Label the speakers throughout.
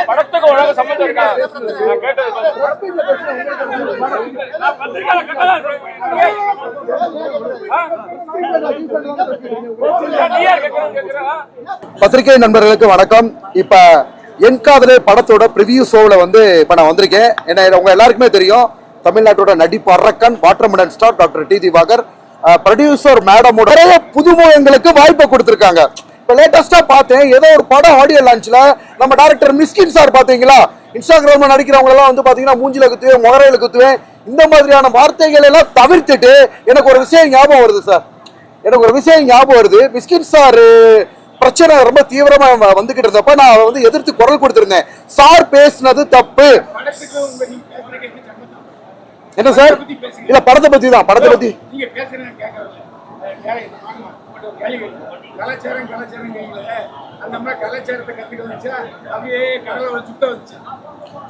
Speaker 1: படத்துக்கு உலக சம்பந்தம் இருக்கா?
Speaker 2: பத்திரிகை நண்பர்களுக்கு வணக்கம். இப்ப என் காதலே படத்தோட பிரிவியூ ஷோவில் வந்து இப்ப நான் வந்திருக்கேன். என்ன உங்க எல்லாருக்குமே தெரியும், தமிழ்நாட்டோட நடிப்பு அரக்கன் watermelon star doctor D Diwakar producer மேடமோட நிறைய புதுமுகங்களுக்கு வாய்ப்பை கொடுத்திருக்காங்க. இப்ப லேட்டஸ்டா பார்த்தேன், ஏதோ ஒரு படம் ஆடியோ லான்ச்ல நம்ம டைரக்டர் மிஸ்கின் சார் பாத்தீங்களா, இன்ஸ்டாகிராம்ல நடிக்கிறவங்க எல்லாம் வந்து பாத்தீங்கன்னா மூஞ்சில குத்துவேன், முகரையில குத்துவேன், இந்த மாதிரியான வார்த்தைகள் எல்லாம் தவிர்த்துட்டு எனக்கு ஒரு விஷயம் ஞாபகம் வருது சார். எனக்கு ஒரு விஷயம் ஞாபகம் வருது. மிஸ்கின் சார் பிரச்சனை ரொம்ப தீவிரமா வந்துகிட்டு இருந்தப்ப நான் வந்து எதிர்த்து குரல் கொடுத்திருந்தேன். சார் பேசினது தப்பு. என்ன சார்? இல்ல படத்தை பத்தி தான். படத்தை பத்தி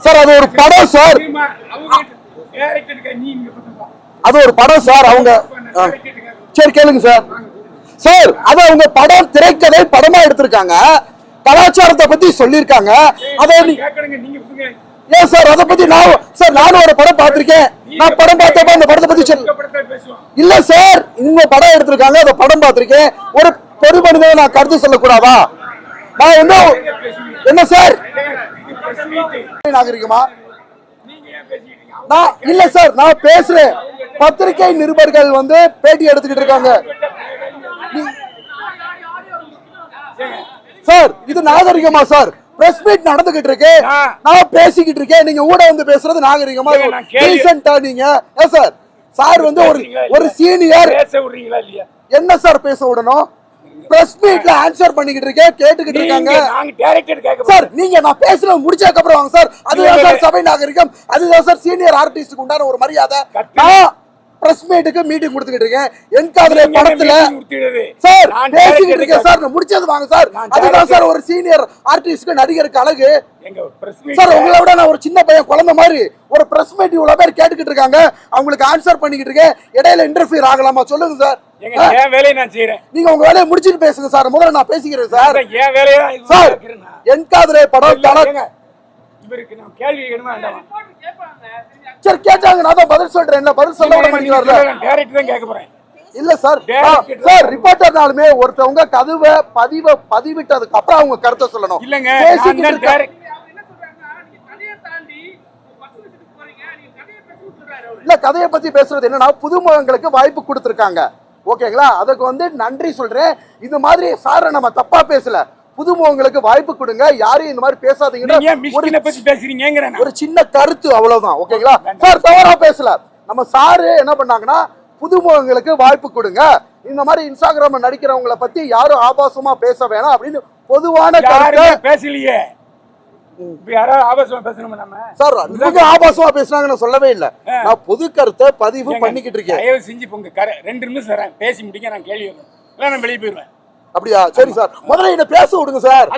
Speaker 2: சார் அது ஒரு படம் சார். அது ஒரு படம் சார். அவங்க சரி கேளுங்க சார். சார் அது அவங்க படம் திரைக்கதை படமா எடுத்திருக்காங்க, கலாச்சாரத்தை பத்தி சொல்லிருக்காங்க. அதை ஏன் சார் அதை பத்தி நானும் ஒரு படம் பார்த்திருக்கேன். நான் படம் பார்த்தப்ப அந்த படத்தை பத்தி இல்ல சார், இவங்க படம் எடுத்திருக்காங்க, அந்த படம் பார்த்திருக்கேன். ஒரு பொது மனிதனை நான் கருத்து சொல்லக்கூடாதா? நான் வந்து என்ன சார் நாகரிகமா? நான் இல்ல சார், நான் பேசுறேன். பத்திரிகை நிருபர்கள் வந்து பேட்டி எடுத்துக்கிட்டு இருக்காங்க சார். இது நாகரிகமா சார்? பிரஸ் மீட் நடந்துகிட்டு இருக்கு, நான் பேசிக்கிட்டு இருக்கேன், நீங்க ஊட வந்து பேசுறது நாகரிகமா? டீசென்ட்டா நீங்க? ஏன் சார்? சார் வந்து ஒரு சீனியர் என்ன சார் பேச விடணும்? பிரஸ் மீட்ல ஆன்சர் பண்ணிக்கிட்டு இருக்கேன், கேட்டுக்கிட்டு இருக்காங்க சார். நீங்க நான் பேசுறது முடிச்சதுக்கு அப்புறம் வாங்க சார். அதுதான் சார் சபை நாகரிகம், அதுதான் சார் சீனியர் ஆர்டிஸ்டுக்கு உண்டான ஒரு மரியாதை. நான் பிரஸ் மீட்டுக்கு மீட்டிங் கொடுத்துக்கிட்டு இருக்கேன். என் காதலே படத்துல சார் பேசிக்கிட்டு இருக்கேன் சார். நான் முடிச்சது வாங்க சார். அதுதான் சார் ஒரு சீனியர் ஆர்டிஸ்ட்க்கு நடிகருக்கு அழகு சார். உங்களை விட நான் ஒரு சின்ன பையன், குழந்தை மாதிரி. ஒரு பிரஸ் மீட் இவ்வளவு பேர் கேட்டுக்கிட்டு இருக்காங்க, அவங்களுக்கு ஆன்சர் பண்ணிக்கிட்டு இருக்கேன். இடையில இன்டர்ஃபியர் ஆகலாமா? சொல்லுங்க சார்.
Speaker 1: என் வேலையை நான் செய்யறேன்,
Speaker 2: நீங்க உங்க வேலையை முடிச்சிட்டு பேசுங்க சார். முதல்ல நான் பேசிக்கிறேன் சார். என் வேலையை சார் என் காதலே படம் இவருக்கு நான் கேள்வி கேட்கணுமா வேண்டாமா? சரி கேட்டாங்க, நான் தான் பதில் சொல்றேன். இல்ல பதில் சொல்ல விட மாட்டீங்களா? டைரக்ட் தான் கேட்க போறேன். இல்ல சார், சார் ரிப்போர்ட்டர்னாலுமே ஒருத்தவங்க கதுவை பதிவிட்டதுக்கு அப்புறம் அவங்க கருத்தை சொல்லணும். இல்லங்க இல்ல கதையை பத்தி பேசுறது என்னன்னா, புதுமுகங்களுக்கு வாய்ப்பு கொடுத்திருக்காங்க. ஓகேங்களா? அதுக்கு வந்து நன்றி சொல்றேன். இந்த மாதிரி சார் நம்ம தப்பா பேசல, புதுமுகங்களுக்கு வாய்ப்பு கொடுங்க, யாரையும் இந்த மாதிரி பேசாதீங்க. ஒரு சின்ன கருத்து அவ்வளவுதான். ஓகேங்களா சார்? தவறா பேசல. நம்ம சாரு என்ன பண்ணாங்கன்னா, புதுமுகங்களுக்கு வாய்ப்பு கொடுங்க, இந்த மாதிரி இன்ஸ்டாகிராம்ல நடிக்கிறவங்களை பத்தி யாரும் ஆபாசமா பேச வேணாம் அப்படின்னு பொதுவான கருத்து பேசலையே. யாராவது ஆபாசமா பேசணுமா? நம்ம சார் நீங்க ஆபாசமா பேசுனாங்கன்னு சொல்லவே இல்லை. நான் பொது கருத்தை பதிவு பண்ணிக்கிட்டு இருக்கேன். தயவு செஞ்சு உங்க 2 நிமிஷம் பேசி முடிங்க, நான் கேள்வி நான் வெளியே போயிருவேன். அப்படியா? சரி சார், முதல்ல என்ன பேச விடுங்க சார்.